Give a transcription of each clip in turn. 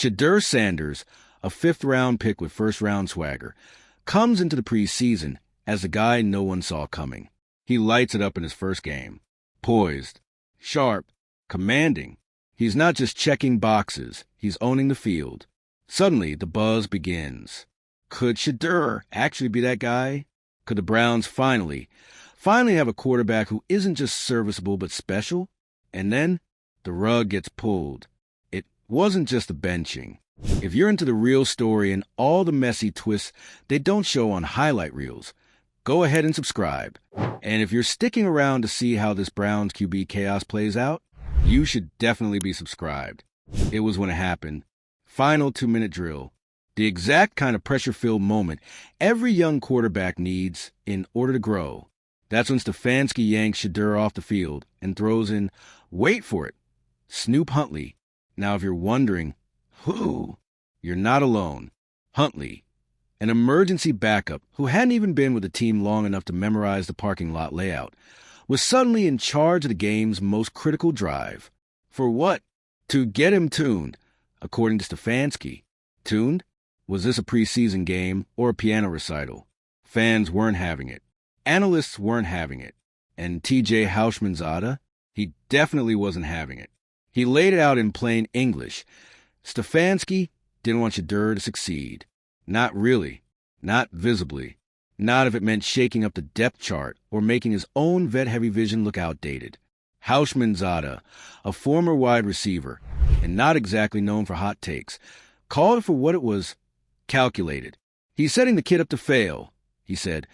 Shedeur Sanders, a fifth-round pick with first-round swagger, comes into the preseason as the guy no one saw coming. He lights it up in his first game. Poised, sharp, commanding. He's not just checking boxes, he's owning the field. Suddenly, the buzz begins. Could Shedeur actually be that guy? Could the Browns finally have a quarterback who isn't just serviceable but special? And then, the rug gets pulled. It wasn't just the benching. If you're into the real story and all the messy twists they don't show on highlight reels, go ahead and subscribe. And if you're sticking around to see how this Browns QB chaos plays out, you should definitely be subscribed. It was when it happened. Final 2-minute drill. The exact kind of pressure-filled moment every young quarterback needs in order to grow. That's when Stefanski yanks Shedeur off the field and throws in, wait for it, Snoop Huntley. Now, if you're wondering, who? You're not alone. Huntley, an emergency backup who hadn't even been with the team long enough to memorize the parking lot layout, was suddenly in charge of the game's most critical drive. For what? To get him tuned, according to Stefanski. Tuned? Was this a preseason game or a piano recital? Fans weren't having it. Analysts weren't having it. And TJ Houshmandzadeh? He definitely wasn't having it. He laid it out in plain English. Stefanski didn't want Shedeur to succeed. Not really. Not visibly. Not if it meant shaking up the depth chart or making his own vet-heavy vision look outdated. Houshmandzadeh, a former wide receiver, and not exactly known for hot takes, called it for what it was: calculated. He's setting the kid up to fail, he said,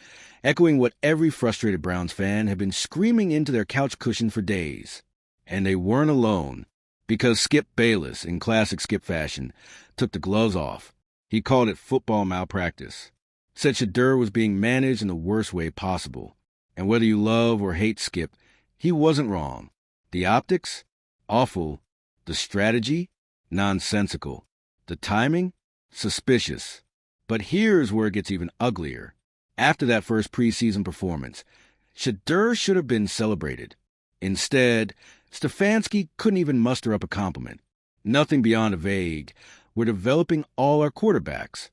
echoing what every frustrated Browns fan had been screaming into their couch cushion for days. And they weren't alone, because Skip Bayless, in classic Skip fashion, took the gloves off. He called it football malpractice. Said Shedeur was being managed in the worst way possible. And whether you love or hate Skip, he wasn't wrong. The optics? Awful. The strategy? Nonsensical. The timing? Suspicious. But here's where it gets even uglier. After that first preseason performance, Shedeur should have been celebrated. Instead, Stefanski couldn't even muster up a compliment. Nothing beyond a vague, "We're developing all our quarterbacks."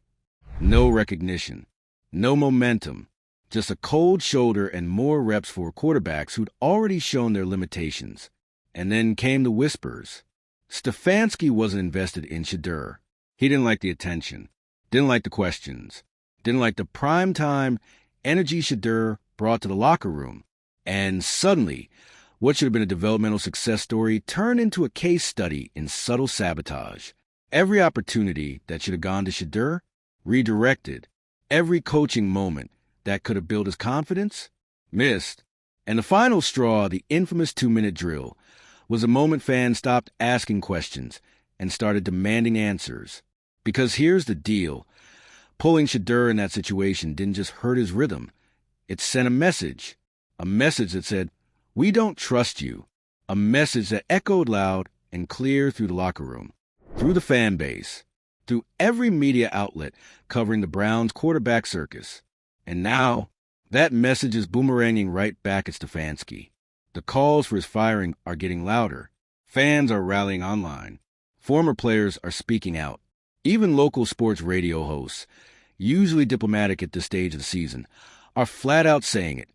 No recognition. No momentum. Just a cold shoulder and more reps for quarterbacks who'd already shown their limitations. And then came the whispers. Stefanski wasn't invested in Shedeur. He didn't like the attention. Didn't like the questions. Didn't like the prime-time energy Shedeur brought to the locker room. And suddenly, what should have been a developmental success story turned into a case study in subtle sabotage. Every opportunity that should have gone to Shedeur, redirected. Every coaching moment that could have built his confidence, missed. And the final straw, the infamous 2-minute drill, was a moment fans stopped asking questions and started demanding answers. Because here's the deal. Pulling Shedeur in that situation didn't just hurt his rhythm. It sent a message that said, "We don't trust you." A message that echoed loud and clear through the locker room, through the fan base, through every media outlet covering the Browns' quarterback circus. And now, that message is boomeranging right back at Stefanski. The calls for his firing are getting louder. Fans are rallying online. Former players are speaking out. Even local sports radio hosts, usually diplomatic at this stage of the season, are flat out saying it.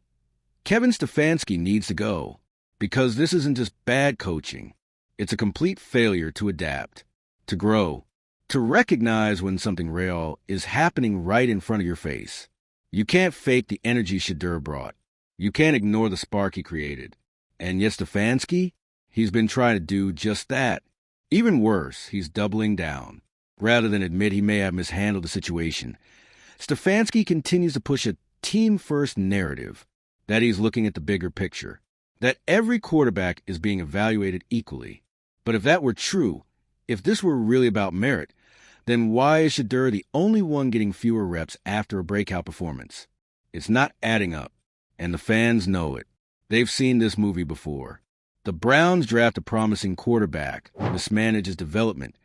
Kevin Stefanski needs to go, because this isn't just bad coaching. It's a complete failure to adapt, to grow, to recognize when something real is happening right in front of your face. You can't fake the energy Shedeur brought. You can't ignore the spark he created. And yet Stefanski, he's been trying to do just that. Even worse, he's doubling down. Rather than admit he may have mishandled the situation, Stefanski continues to push a team-first narrative, that he's looking at the bigger picture, that every quarterback is being evaluated equally. But if that were true, if this were really about merit, then why is Shedeur the only one getting fewer reps after a breakout performance? It's not adding up, and the fans know it. They've seen this movie before. The Browns draft a promising quarterback, mismanage his development,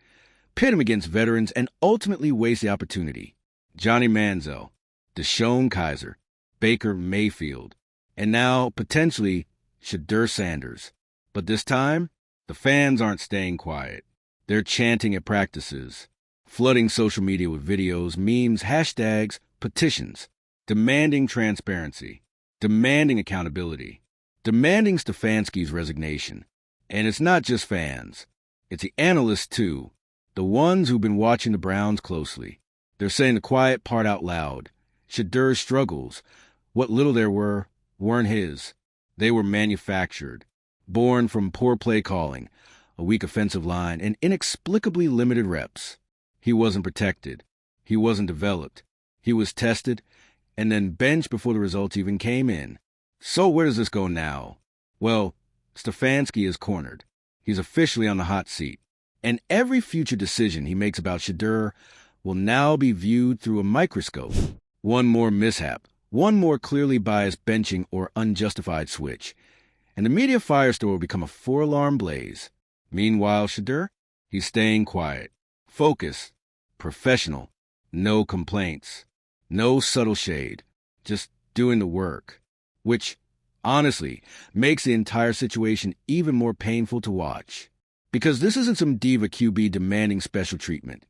pit him against veterans, and ultimately waste the opportunity. Johnny Manziel, Deshaun Kaiser, Baker Mayfield, and now, potentially, Shedeur Sanders. But this time, the fans aren't staying quiet. They're chanting at practices, flooding social media with videos, memes, hashtags, petitions, demanding transparency, demanding accountability, demanding Stefanski's resignation. And it's not just fans. It's the analysts, too, the ones who've been watching the Browns closely. They're saying the quiet part out loud. Shedeur's struggles, what little there were, weren't his. They were manufactured, born from poor play calling, a weak offensive line, and inexplicably limited reps. He wasn't protected. He wasn't developed. He was tested and then benched before the results even came in. So where does this go now? Well, Stefanski is cornered. He's officially on the hot seat. And every future decision he makes about Shedeur will now be viewed through a microscope. One more mishap, one more clearly biased benching or unjustified switch, and the media firestorm will become a four-alarm blaze. Meanwhile, Shedeur, he's staying quiet, focused, professional, no complaints, no subtle shade, just doing the work, which, honestly, makes the entire situation even more painful to watch. Because this isn't some diva QB demanding special treatment.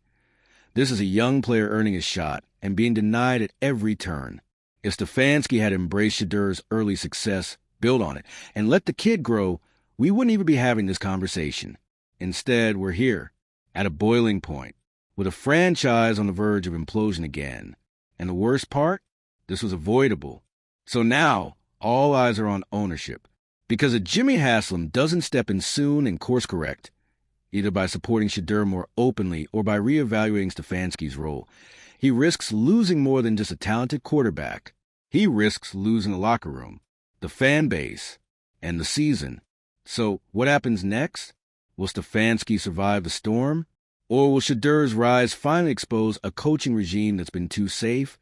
This is a young player earning his shot and being denied at every turn. If Stefanski had embraced Shedeur's early success, built on it, and let the kid grow, we wouldn't even be having this conversation. Instead, we're here, at a boiling point, with a franchise on the verge of implosion again. And the worst part? This was avoidable. So now, all eyes are on ownership. Because if Jimmy Haslam doesn't step in soon and course correct, either by supporting Shedeur more openly or by reevaluating Stefanski's role, he risks losing more than just a talented quarterback. He risks losing the locker room, the fan base, and the season. So what happens next? Will Stefanski survive the storm? Or will Shedeur's rise finally expose a coaching regime that's been too safe,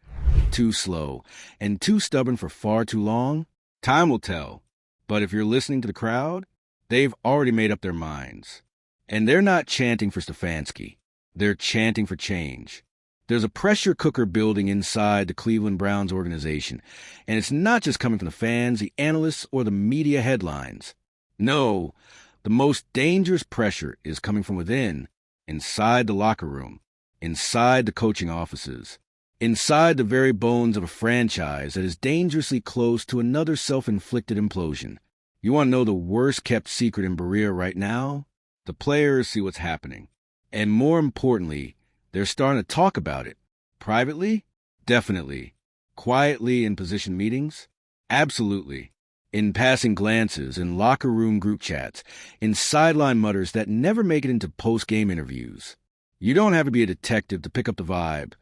too slow, and too stubborn for far too long? Time will tell. But if you're listening to the crowd, they've already made up their minds. And they're not chanting for Stefanski. They're chanting for change. There's a pressure cooker building inside the Cleveland Browns organization, and it's not just coming from the fans, the analysts, or the media headlines. No, the most dangerous pressure is coming from within, inside the locker room, inside the coaching offices, inside the very bones of a franchise that is dangerously close to another self-inflicted implosion. You want to know the worst-kept secret in Berea right now? The players see what's happening. And more importantly, they're starting to talk about it. Privately? Definitely. Quietly in position meetings? Absolutely. In passing glances, in locker room group chats, in sideline mutters that never make it into post-game interviews. You don't have to be a detective to pick up the vibe.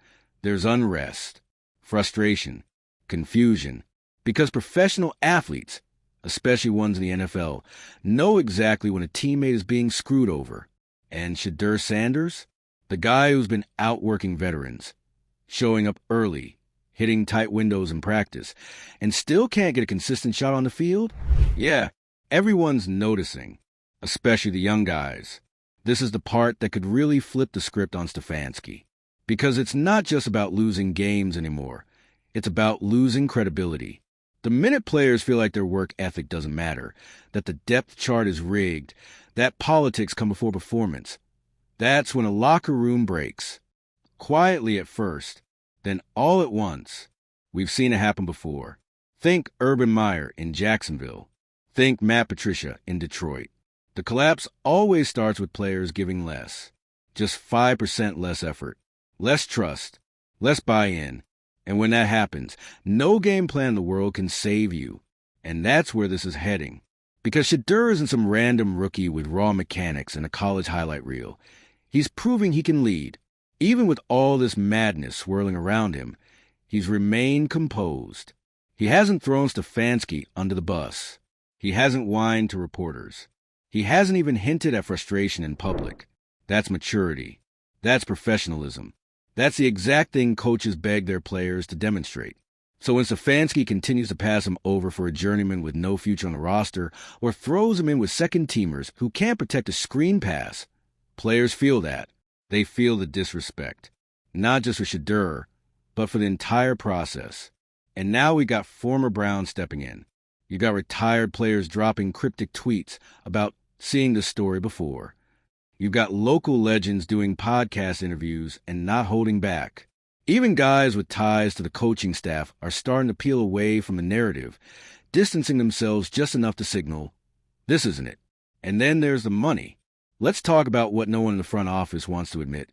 There's unrest, frustration, confusion, because professional athletes, especially ones in the NFL, know exactly when a teammate is being screwed over. And Shedeur Sanders, the guy who's been outworking veterans, showing up early, hitting tight windows in practice, and still can't get a consistent shot on the field? Yeah, everyone's noticing, especially the young guys. This is the part that could really flip the script on Stefanski. Because it's not just about losing games anymore. It's about losing credibility. The minute players feel like their work ethic doesn't matter, that the depth chart is rigged, that politics come before performance, that's when a locker room breaks. Quietly at first, then all at once. We've seen it happen before. Think Urban Meyer in Jacksonville. Think Matt Patricia in Detroit. The collapse always starts with players giving less. Just 5% less effort. Less trust, less buy-in, and when that happens, no game plan in the world can save you. And that's where this is heading. Because Shedeur isn't some random rookie with raw mechanics and a college highlight reel. He's proving he can lead. Even with all this madness swirling around him, he's remained composed. He hasn't thrown Stefanski under the bus. He hasn't whined to reporters. He hasn't even hinted at frustration in public. That's maturity. That's professionalism. That's the exact thing coaches beg their players to demonstrate. So when Stefanski continues to pass him over for a journeyman with no future on the roster, or throws him in with second-teamers who can't protect a screen pass, players feel that. They feel the disrespect. Not just for Shedeur, but for the entire process. And now we got former Browns stepping in. You got retired players dropping cryptic tweets about seeing this story before. You've got local legends doing podcast interviews and not holding back. Even guys with ties to the coaching staff are starting to peel away from the narrative, distancing themselves just enough to signal, this isn't it. And then there's the money. Let's talk about what no one in the front office wants to admit.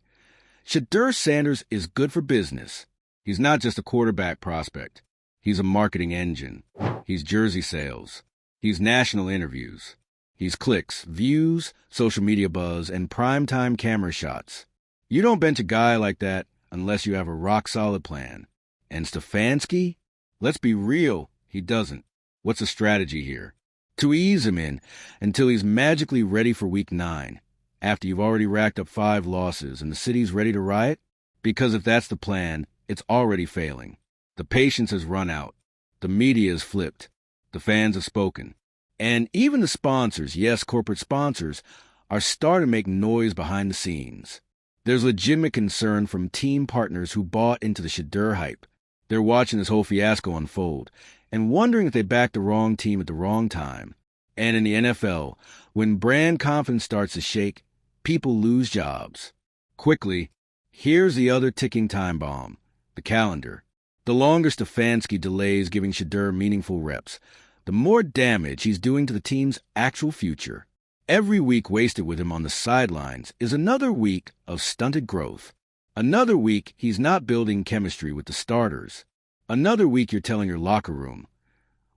Shedeur Sanders is good for business. He's not just a quarterback prospect. He's a marketing engine. He's jersey sales. He's national interviews. He's clicks, views, social media buzz, and primetime camera shots. You don't bench a guy like that unless you have a rock-solid plan. And Stefanski? Let's be real, he doesn't. What's the strategy here? To ease him in until he's magically ready for Week 9, after you've already racked up 5 losses and the city's ready to riot? Because if that's the plan, it's already failing. The patience has run out. The media has flipped. The fans have spoken. And even the sponsors, yes, corporate sponsors, are starting to make noise behind the scenes. There's legitimate concern from team partners who bought into the Shedeur hype. They're watching this whole fiasco unfold and wondering if they backed the wrong team at the wrong time. And in the NFL, when brand confidence starts to shake, people lose jobs. Quickly, here's the other ticking time bomb, the calendar. The longer Stefanski delays giving Shedeur meaningful reps, the more damage he's doing to the team's actual future. Every week wasted with him on the sidelines is another week of stunted growth. Another week he's not building chemistry with the starters. Another week you're telling your locker room,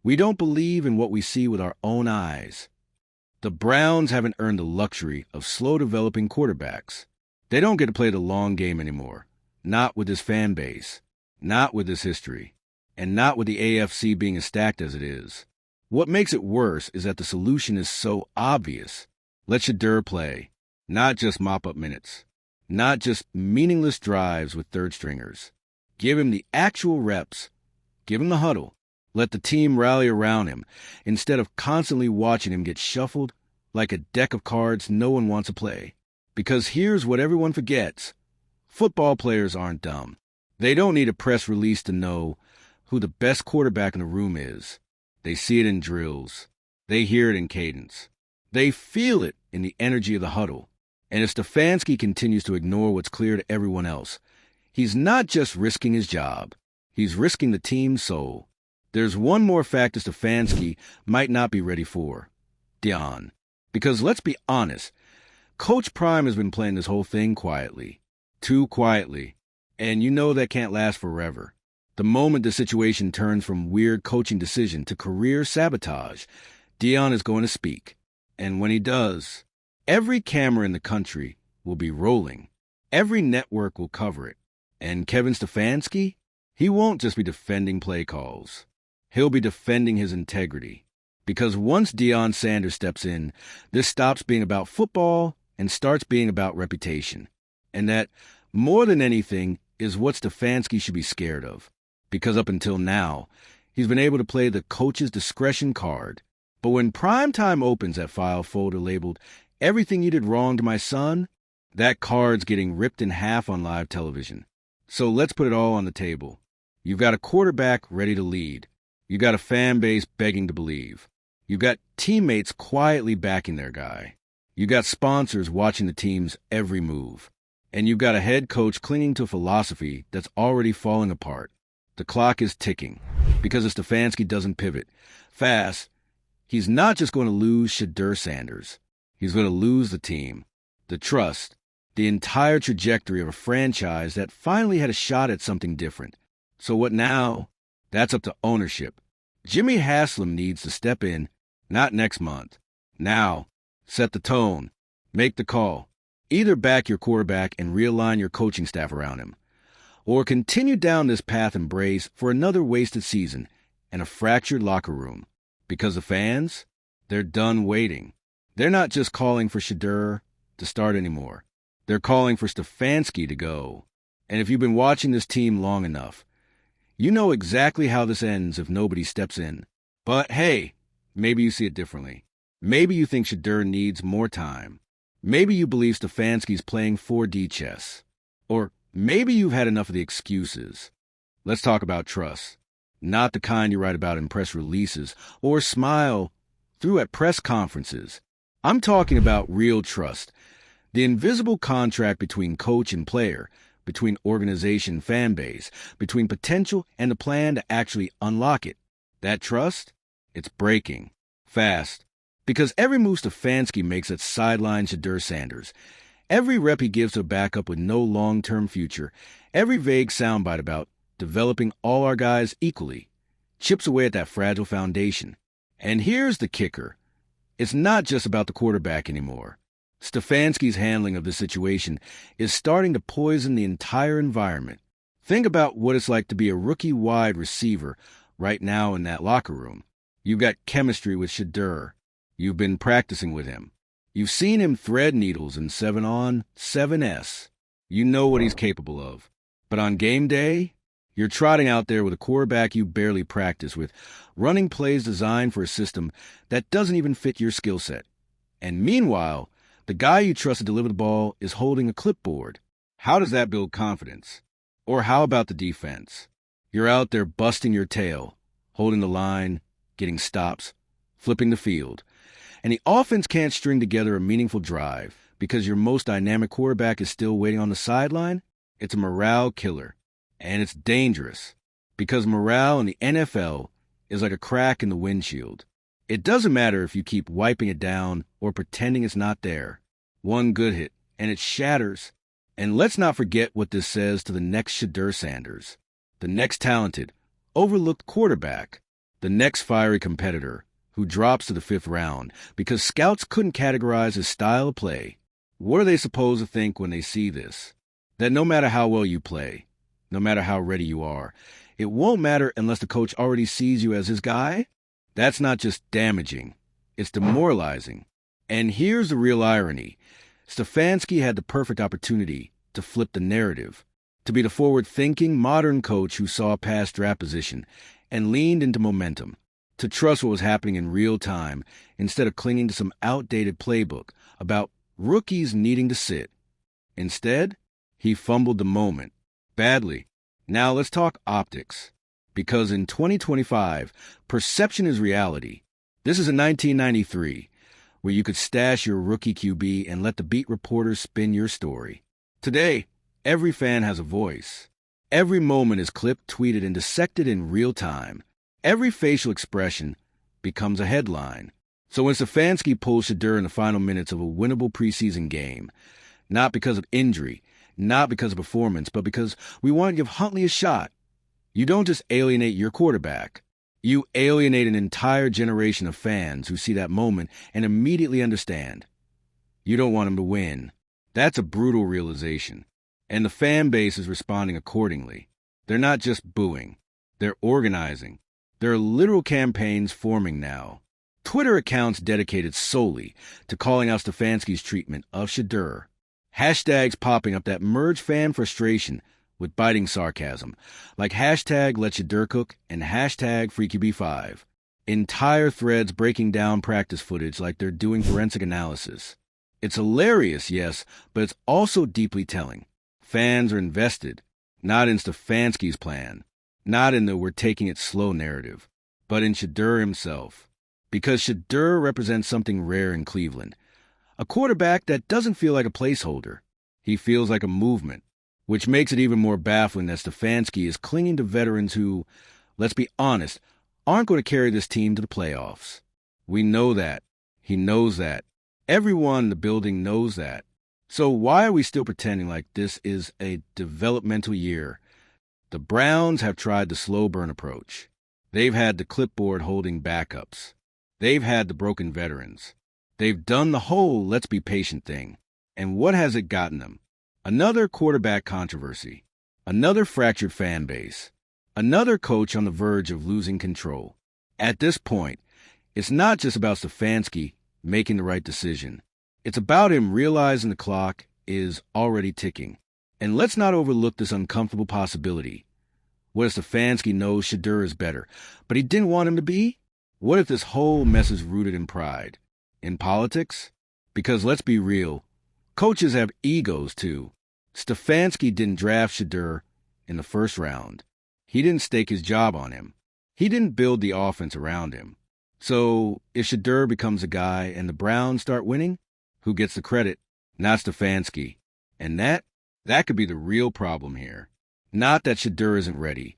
we don't believe in what we see with our own eyes. The Browns haven't earned the luxury of slow-developing quarterbacks. They don't get to play the long game anymore. Not with this fan base. Not with this history. And not with the AFC being as stacked as it is. What makes it worse is that the solution is so obvious. Let Shedeur play. Not just mop-up minutes. Not just meaningless drives with third stringers. Give him the actual reps. Give him the huddle. Let the team rally around him instead of constantly watching him get shuffled like a deck of cards no one wants to play. Because here's what everyone forgets. Football players aren't dumb. They don't need a press release to know who the best quarterback in the room is. They see it in drills. They hear it in cadence. They feel it in the energy of the huddle. And if Stefanski continues to ignore what's clear to everyone else, he's not just risking his job. He's risking the team's soul. There's one more factor Stefanski might not be ready for. Deion. Because let's be honest, Coach Prime has been playing this whole thing quietly. Too quietly. And you know that can't last forever. The moment the situation turns from weird coaching decision to career sabotage, Deion is going to speak. And when he does, every camera in the country will be rolling. Every network will cover it. And Kevin Stefanski? He won't just be defending play calls. He'll be defending his integrity. Because once Deion Sanders steps in, this stops being about football and starts being about reputation. And that, more than anything, is what Stefanski should be scared of. Because up until now, he's been able to play the coach's discretion card. But when prime time opens that file folder labeled, "Everything you did wrong to my son," that card's getting ripped in half on live television. So let's put it all on the table. You've got a quarterback ready to lead. You've got a fan base begging to believe. You've got teammates quietly backing their guy. You've got sponsors watching the team's every move. And you've got a head coach clinging to a philosophy that's already falling apart. The clock is ticking. Because if Stefanski doesn't pivot fast, he's not just going to lose Shedeur Sanders. He's going to lose the team, the trust, the entire trajectory of a franchise that finally had a shot at something different. So what now? That's up to ownership. Jimmy Haslam needs to step in, not next month. Now, set the tone. Make the call. Either back your quarterback and realign your coaching staff around him, or continue down this path and brace for another wasted season and a fractured locker room. Because the fans, they're done waiting. They're not just calling for Shedeur to start anymore. They're calling for Stefanski to go. And if you've been watching this team long enough, you know exactly how this ends if nobody steps in. But hey, maybe you see it differently. Maybe you think Shedeur needs more time. Maybe you believe Stefanski's playing 4D chess. Or maybe you've had enough of the excuses. Let's talk about trust. Not the kind you write about in press releases or smile through at press conferences. I'm talking about real trust. The invisible contract between coach and player, between organization and fan base, between potential and the plan to actually unlock it. That trust? It's breaking. Fast. Because every move Stefanski makes at sideline Shedeur Sanders, every rep he gives to a backup with no long-term future, every vague soundbite about developing all our guys equally, chips away at that fragile foundation. And here's the kicker. It's not just about the quarterback anymore. Stefanski's handling of the situation is starting to poison the entire environment. Think about what it's like to be a rookie wide receiver right now in that locker room. You've got chemistry with Shedeur. You've been practicing with him. You've seen him thread needles in 7-on, 7S. You know what he's capable of. But on game day, you're trotting out there with a quarterback you barely practice with, running plays designed for a system that doesn't even fit your skill set. And meanwhile, the guy you trust to deliver the ball is holding a clipboard. How does that build confidence? Or how about the defense? You're out there busting your tail, holding the line, getting stops, flipping the field. And the offense can't string together a meaningful drive because your most dynamic quarterback is still waiting on the sideline. It's a morale killer. And it's dangerous because morale in the NFL is like a crack in the windshield. It doesn't matter if you keep wiping it down or pretending it's not there. One good hit, and it shatters. And let's not forget what this says to the next Shedeur Sanders, the next talented, overlooked quarterback, the next fiery competitor who drops to the 5th round because scouts couldn't categorize his style of play. What are they supposed to think when they see this? That no matter how well you play, no matter how ready you are, it won't matter unless the coach already sees you as his guy? That's not just damaging, it's demoralizing. And here's the real irony. Stefanski had the perfect opportunity to flip the narrative, to be the forward-thinking, modern coach who saw past draft position and leaned into momentum, to trust what was happening in real time instead of clinging to some outdated playbook about rookies needing to sit. Instead, he fumbled the moment. Badly. Now let's talk optics. Because in 2025, perception is reality. This is in 1993, where you could stash your rookie QB and let the beat reporters spin your story. Today, every fan has a voice. Every moment is clipped, tweeted, and dissected in real time. Every facial expression becomes a headline. So when Stefanski pulls Shedeur in the final minutes of a winnable preseason game, not because of injury, not because of performance, but because we want to give Huntley a shot, you don't just alienate your quarterback. You alienate an entire generation of fans who see that moment and immediately understand. You don't want him to win. That's a brutal realization. And the fan base is responding accordingly. They're not just booing. They're organizing. There are literal campaigns forming now. Twitter accounts dedicated solely to calling out Stefanski's treatment of Shedeur. Hashtags popping up that merge fan frustration with biting sarcasm, like hashtag Let Shedeur Cook and hashtag FreeQB5. Entire threads breaking down practice footage like they're doing forensic analysis. It's hilarious, yes, but it's also deeply telling. Fans are invested, not in Stefanski's plan, not in the we're taking it slow narrative, but in Shedeur himself. Because Shedeur represents something rare in Cleveland. A quarterback that doesn't feel like a placeholder. He feels like a movement, which makes it even more baffling that Stefanski is clinging to veterans who, let's be honest, aren't going to carry this team to the playoffs. We know that. He knows that. Everyone in the building knows that. So why are we still pretending like this is a developmental year? The Browns have tried the slow burn approach. They've had the clipboard holding backups. They've had the broken veterans. They've done the whole let's be patient thing. And what has it gotten them? Another quarterback controversy. Another fractured fan base. Another coach on the verge of losing control. At this point, it's not just about Stefanski making the right decision. It's about him realizing the clock is already ticking. And let's not overlook this uncomfortable possibility. What if Stefanski knows Shedeur is better, but he didn't want him to be? What if this whole mess is rooted in pride? In politics? Because let's be real, coaches have egos too. Stefanski didn't draft Shedeur in the first round. He didn't stake his job on him. He didn't build the offense around him. So if Shedeur becomes a guy and the Browns start winning, who gets the credit? not Stefanski. And that could be the real problem here. Not that Shedeur isn't ready,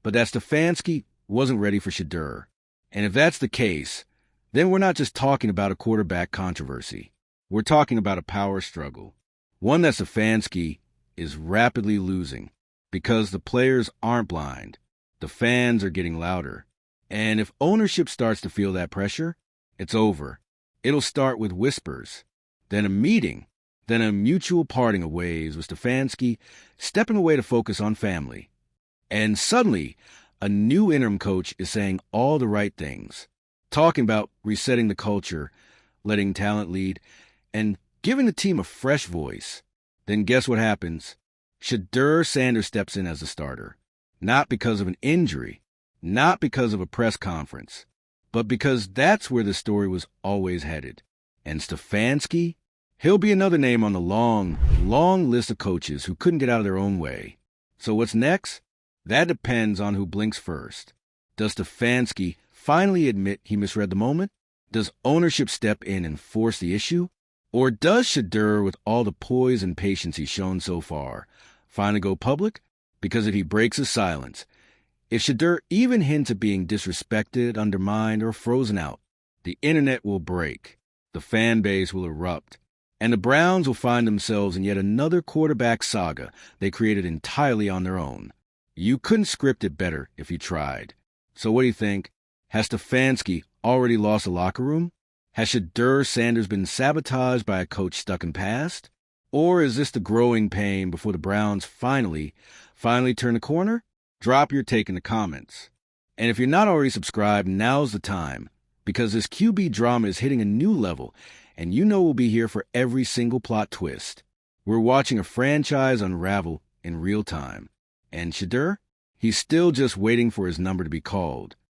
but that Stefanski wasn't ready for Shedeur. And if that's the case, then we're not just talking about a quarterback controversy. We're talking about a power struggle. One that Stefanski is rapidly losing because the players aren't blind. The fans are getting louder. And if ownership starts to feel that pressure, it's over. It'll start with whispers, then a meeting, then a mutual parting of ways with Stefanski stepping away to focus on family. And suddenly, a new interim coach is saying all the right things, talking about resetting the culture, letting talent lead, and giving the team a fresh voice. Then guess what happens? Shedeur Sanders steps in as the starter. Not because of an injury, not because of a press conference, but because that's where the story was always headed. And Stefanski? He'll be another name on the long, long list of coaches who couldn't get out of their own way. So what's next? That depends on who blinks first. Does Stefanski finally admit he misread the moment? Does ownership step in and force the issue? Or does Shedeur, with all the poise and patience he's shown so far, finally go public? Because if he breaks his silence, if Shedeur even hints at being disrespected, undermined, or frozen out, the internet will break, the fan base will erupt, and the Browns will find themselves in yet another quarterback saga they created entirely on their own. You couldn't script it better if you tried. So what do you think? Has Stefanski already lost the locker room? Has Shedeur Sanders been sabotaged by a coach stuck in past? Or is this the growing pain before the Browns finally turn the corner? Drop your take in the comments. And if you're not already subscribed, now's the time, because this QB drama is hitting a new level, and you know we'll be here for every single plot twist. We're watching a franchise unravel in real time. And Shedeur? He's still just waiting for his number to be called.